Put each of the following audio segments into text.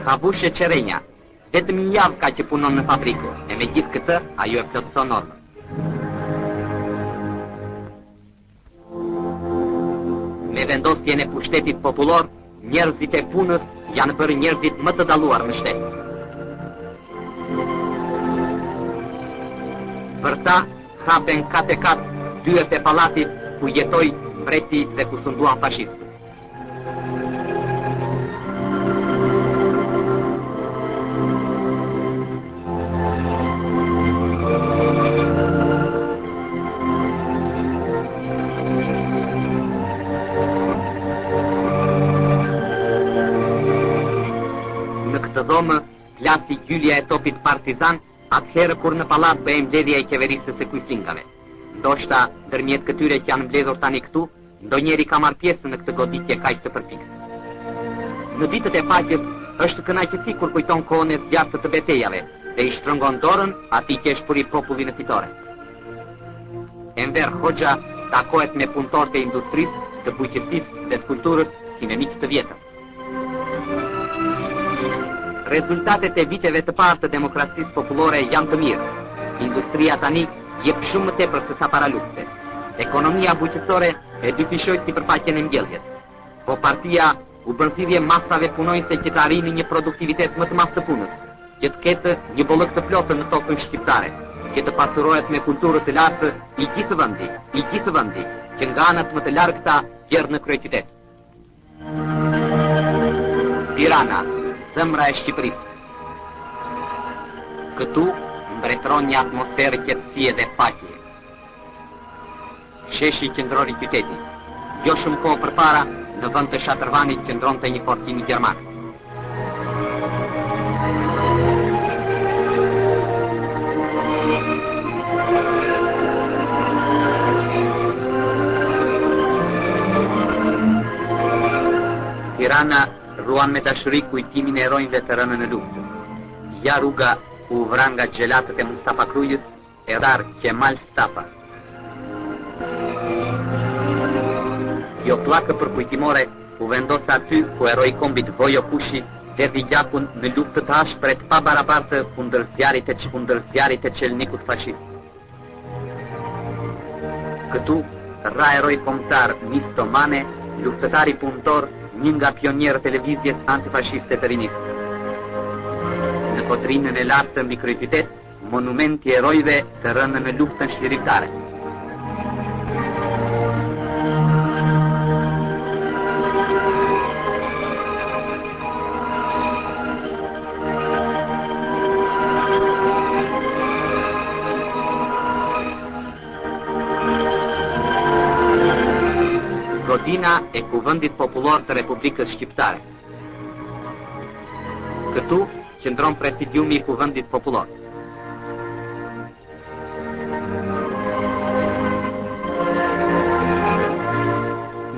Ka vushe qerenja, vetëm një javë ka që punon në fabrikë, e me gjithë këtë, ajo e plotëson normën. Me vendosjen e pushtetit popullor, njerëzit e punës janë bërë njerëzit më të dalluar në shtet. Për ta, hapen kat e kat dyert e pallatit ku jetoi mbreti dhe ku sunduan fashistët. Në këtë dhomë, plasi gjylja e topit partizan, atëherë kur në pallat bëhej mbledhja e qeverisë së Kujsingave. Ndoshta, ndërmjet këtyre që janë mbledhur tani këtu, ndonjëri ka marrë pjesë në këtë goditje kaq të përfikse. Në ditët e paqes është kënaqësi kur kujton kohën e zjarrtë të betejave dhe i shtrëngon dorën atij që e shpëri popullin në fitore. Enver Hoxha takohet me punëtorët e industrisë, të bujqësisë dhe të kulturës si me miq të vjetër. Rezultatet e viteve të parë të demokracisë popullore janë të mirë. Industria tani jep shumë më tepër se sa para luftës. Ekonomia bujqësore e dyfishoi sipërfaqen e mbjelljes. Po partia u bën thirrje masave punonjëse që të arrini një produktivitet më të madh të punës, që të ketë një bollëk të plotë në tokën shqiptare, që të pasurohet me kulturë të lartë i gjithë vendi, që nga anët më të largëta gjerë në kryeqytet. Tirana, zemra e Shqipërisë. Këtu mbretëron një atmosferë qetësie dhe paqe. Sheshi qendror i qytetit. Jo shumë kohë përpara, në vend të Shatërvanit qëndronte një fortim gjerman. Tirana ruan me dashuri kujtimin e heronjve të rënë në luftë. Ja rruga u vran nga xhelatët e Mustafa Krujës, e rar Kemal Stafa. Kjo pllakë përkujtimore u vendos aty ku heroi i kombit Vojo Kushi derdhi gjakun në luftë të ashpre të pabarabartë kundër zjarrit e çelnikut fashist. Këtu rra heroi kombëtar Nisto Mane, luftëtari punëtor, një nga pionierët e lëvizjes antifashiste të rinisë. Në kotrinën e lartë mbi kryeqytet, monumenti i herojve të rënë në luftën shlirimtare. Godina e Kuvendit Popullor të Republikës Shqiptare. Këtu qëndron presidiumi i Kuvendit Popullor.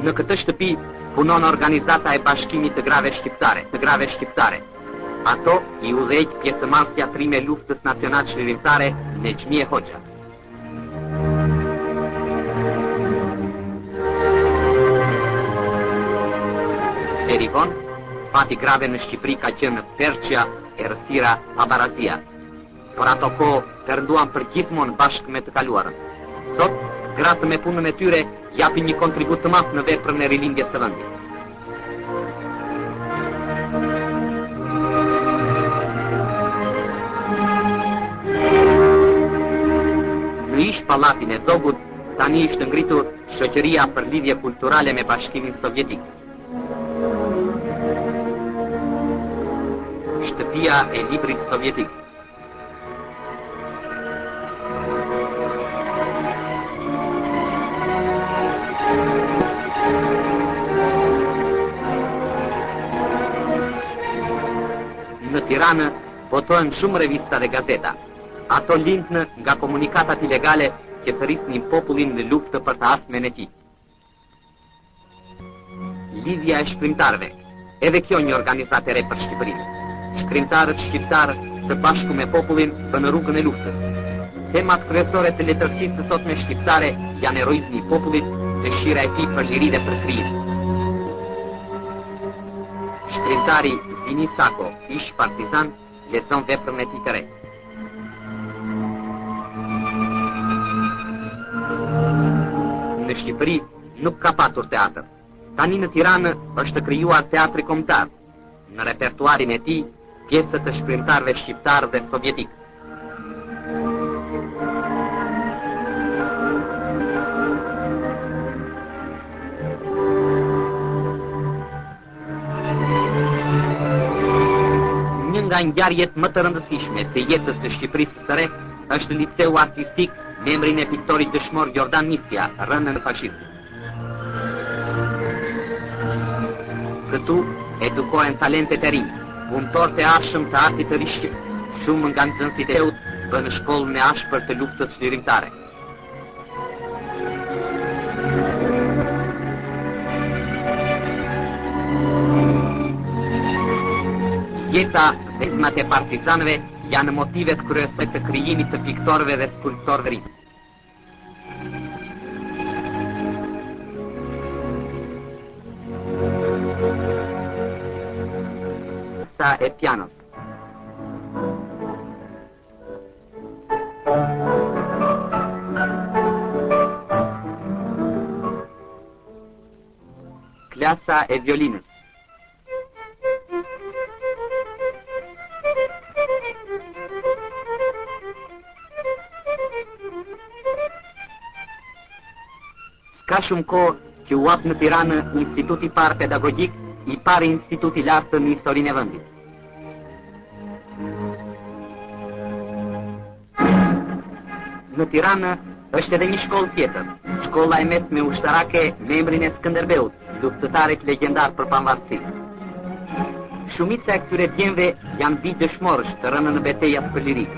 Në këtë shtëpi punon organizata e Bashkimit të Grave Shqiptare. Ato i udhëheq pjesëmarrësja trime luftës nacional çlirimtare Nexhmie Hoxha. Deri vonë, fati grave në Shqipëri ka qenë Perqia, errësira, pabarazia. Por ato kohë perduan për gjithmonë bashkë me të kaluarën. Sot, gratë me punën e tyre, japin një kontribut të madh në veprën e rilindjes së vendit. Në ish pallatin e Zogut, tani ishte ngritur Shoqëria për Lidhje Kulturale me Bashkimin Sovjetik. Shtëpia e librit sovjetik. Në Tiranë botohen shumë revista dhe gazeta. Ato lindnë nga komunikatat ilegale që thërrisnin popullin në luftë për të ardhmen e tij. Lidhja e shkrimtarëve. Edhe kjo një organizatë e re për Shqipërinë. Shkrimtarët shqiptarë së bashku me popullin për në rrugën e luftës. Temat kryesore të letërcisë së sotme shqiptare janë heroizmi i popullit, dëshira e tij për liri dhe për krijim. Shkrimtari Dini Sako, ish partizan, lexon veprën e tij të re. Në Shqipëri nuk ka patur teatr. Tani në Tiranë është krijuar teatri kombëtar. Në repertuarin e tij, pjesë të shkrimtarëve shqiptar dhe sovjetik. Një nga ngjarjet më të rëndësishme të jetës së Shqipërisë së re është liceu artistik me emrin e piktorit dëshmor Jordan Nisja, rënë në fashizëm. Këtu edukohen talentet e rinj, punëtorët e arshëm të artit të ri shqip. Shumë nga nxënësit e teut bën shkollën e ashpër të luftës çlirimtare. Jeta dhe zemrat e partizanëve janë motivet kryesore të krijimit të piktorëve dhe skulptorëve rinj. E pianos. Klasa e violinës. Ka shumë kohë që u hap në Tiranë Instituti i parë pedagogjik, i pari institut i lartë në historinë e vendit. Në Tiranë është edhe një shkollë tjetër, shkolla e mesme ushtarake me emrin e Skënderbeut, luftëtarët legjendar për pavarësi. Shumica e këtyre djemve janë bijë dëshmorësh të rënë në betejat për lirik.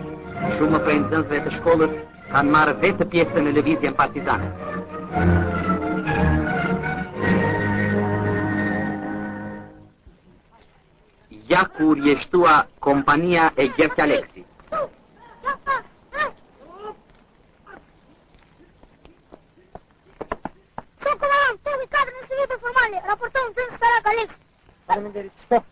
Shumë prej nxënësve të shkollës kanë marrë vetë pjesë në lëvizjen partizane. Ja kur jeshtua kompania e Gjergj Aleksi. Raporton të në Starak Alex. Faleminderit. Stop.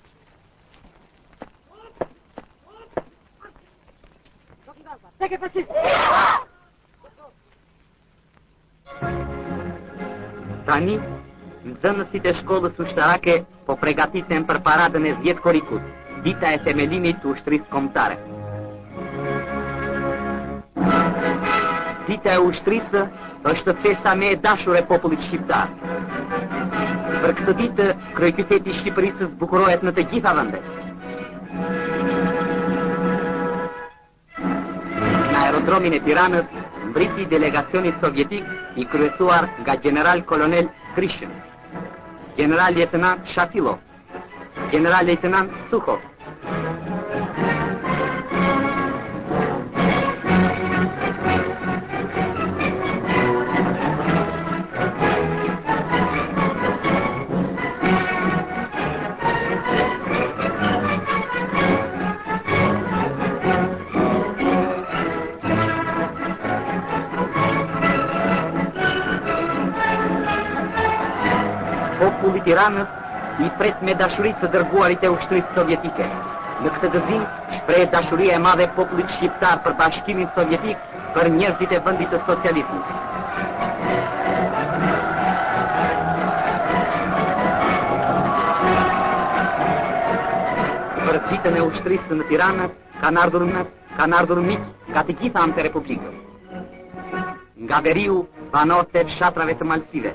Tek e faqit. Tani, nxënësit e shkollës ushtarake po përgatiten për paradën e 10 korikut, dita e themelimit të ushtrisë kombëtare. Dita e ushtrisë është festa më e dashur e popullit shqiptar. Për këtë ditë, kryeqyteti i Shqipërisë zbukurohet në të gjitha vendet. Në aerodromin e Tiranës mbriti delegacioni sovjetik i kryesuar nga general kolonel Krishin, general lejtenant Shatilov, general lejtenant Sukhov. Populli i Tiranës i pret me dashuri të dërguarit e ushtrisë sovjetike. Në këtë gëzim shpreh dashuria e madhe e popullit shqiptar për Bashkimin Sovjetik, për njerëzit e vendit të socializmit. Për ditën e ushtrisë në Tiranë kanë ardhur miq nga të gjitha anët e Republikës. Nga veriu, banorët e fshatrave të malësive.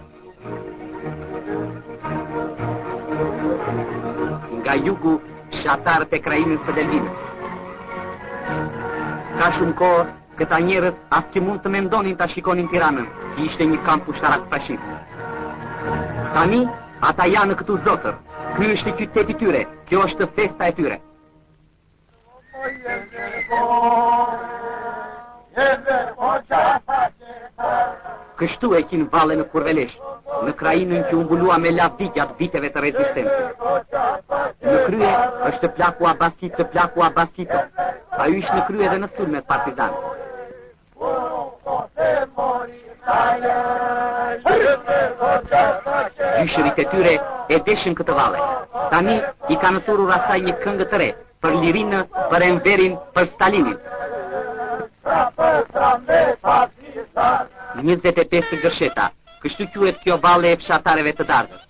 Nga jugu, fshatarët e krajinës së Delvinës. Ka shumë kohë, këta njerëz as që mund të mendonin ta shikonin Tiranën, që ishte një kamp ushtarak fashist. Tani, ata janë këtu zotër. Ky është qyteti tyre, kjo është festa e tyre. Kështu e kin valle në Kurvelesh, në krajinën që u mbulua me lavdi gjatë viteve të rezistencës. Në krye është plaku Abasit, ai ishte në krye dhe në sulmet partizanë. Gjyshërit e tyre e deshin këtë valle. Tani I kanë thurur asaj një këngë të re, për Lirinë, për Enverin, për Stalinin. 25 gërsheta, kështu quhet kjo valle e fshatarëve të Dargës.